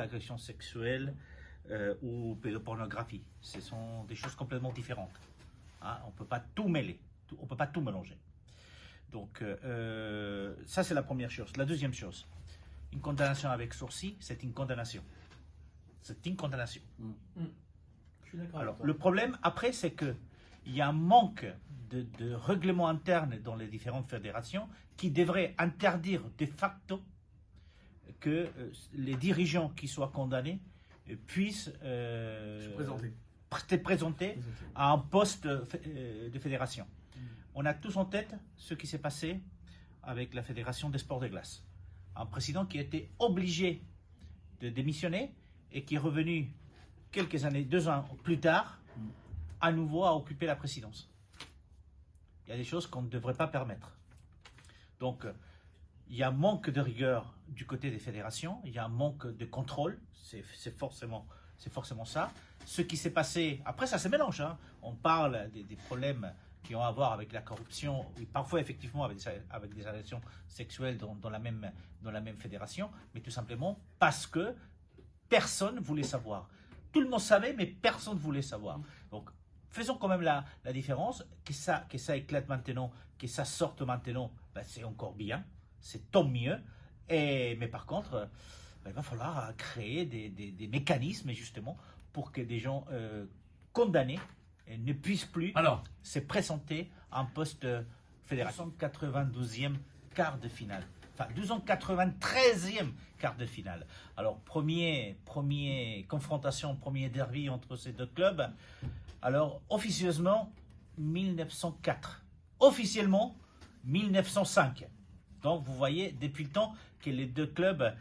agression sexuelle ou pédopornographie. Ce sont des choses complètement différentes. Hein, on ne peut pas tout mêler, on ne peut pas tout mélanger. Donc, ça c'est la première chose. La deuxième chose, une condamnation avec sourcil, c'est une condamnation. C'est une condamnation. Je suis d'accord. Alors, le problème après, c'est qu'il y a un manque de règlement interne dans les différentes fédérations qui devrait interdire de facto que les dirigeants qui soient condamnés puissent se présenter à un poste de fédération. On a tous en tête ce qui s'est passé avec la Fédération des sports de glace. Un président qui a été obligé de démissionner et qui est revenu quelques années, 2 ans plus tard, à nouveau à occuper la présidence. Il y a des choses qu'on ne devrait pas permettre. Donc, il y a un manque de rigueur du côté des fédérations, il y a un manque de contrôle, c'est forcément ça. Ce qui s'est passé, après ça se mélange, hein. On parle des problèmes qui ont à voir avec la corruption, et parfois effectivement avec des agressions sexuelles dans la même fédération, mais tout simplement parce que personne ne voulait savoir. Tout le monde savait, mais personne ne voulait savoir. Donc, faisons quand même la différence, que ça éclate maintenant, que ça sorte maintenant, ben, c'est encore bien, c'est tant mieux. Mais par contre, ben, il va falloir créer des mécanismes justement pour que des gens condamnés ne puissent plus se présenter à un poste fédération. 292e quart de finale. Enfin, 293e quart de finale. Alors, premier confrontation, premier derby entre ces deux clubs. Alors, officieusement, 1904. Officiellement, 1905. Donc, vous voyez, depuis le temps que les deux clubs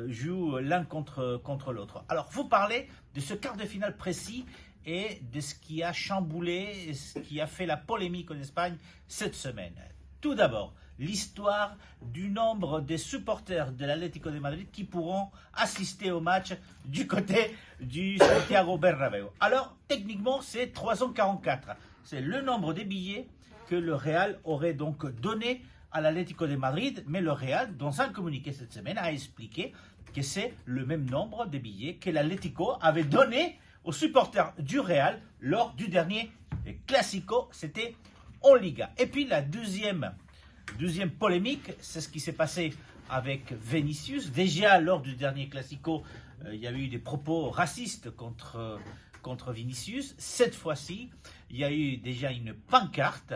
jouent l'un contre l'autre. Alors, vous parlez de ce quart de finale précis et de ce qui a chamboulé, ce qui a fait la polémique en Espagne cette semaine. Tout d'abord, l'histoire du nombre de supporters de l'Atlético de Madrid qui pourront assister au match du côté du Santiago Bernabéu. Alors, techniquement, c'est 344. C'est le nombre de billets que le Real aurait donc donné à l'Atlético de Madrid, mais le Real, dans un communiqué cette semaine, a expliqué que c'est le même nombre de billets que l'Atlético avait donné aux supporters du Real lors du dernier Classico, c'était en Liga. Et puis la deuxième polémique, c'est ce qui s'est passé avec Vinicius. Déjà lors du dernier Classico, il y a eu des propos racistes contre Vinicius. Cette fois-ci, il y a eu déjà une pancarte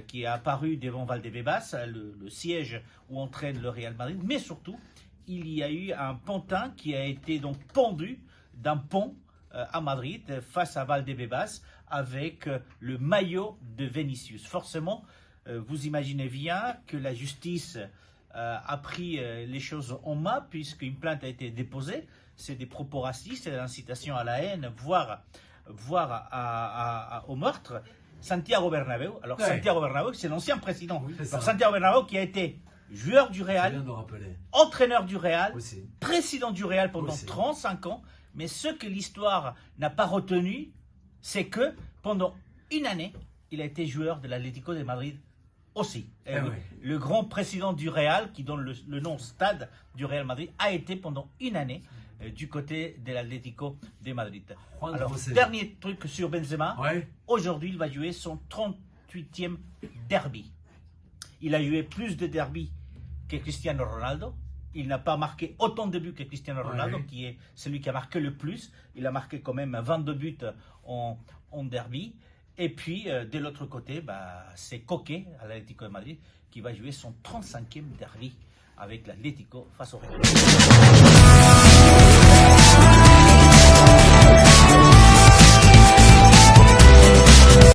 qui est apparue devant Valdebebas, le siège où entraîne le Real Madrid. Mais surtout, il y a eu un pantin qui a été donc pendu d'un pont à Madrid face à Valdebebas avec le maillot de Vinicius. Forcément, vous imaginez bien que la justice a pris les choses en main puisqu'une plainte a été déposée. C'est des propos racistes, c'est l'incitation à la haine, voire au meurtre. Santiago Bernabéu, alors ouais. Santiago Bernabéu, c'est l'ancien président. Oui, alors Santiago Bernabéu qui a été joueur du Real, entraîneur du Real, président du Real pendant 35 ans. Mais ce que l'histoire n'a pas retenu, c'est que pendant une année, il a été joueur de l'Atlético de Madrid aussi. Le grand président du Real, qui donne le nom stade du Real Madrid, a été pendant une année du côté de l'Atlético de Madrid. Alors, dernier truc sur Benzema. Aujourd'hui, il va jouer son 38e derby. Il a joué plus de derby que Cristiano Ronaldo. Il n'a pas marqué autant de buts que Cristiano Ronaldo, qui est celui qui a marqué le plus. Il a marqué quand même 22 buts en derby. Et puis, de l'autre côté, c'est Coquet, à l'Atlético de Madrid, qui va jouer son 35e derby avec l'Atlético face au Real.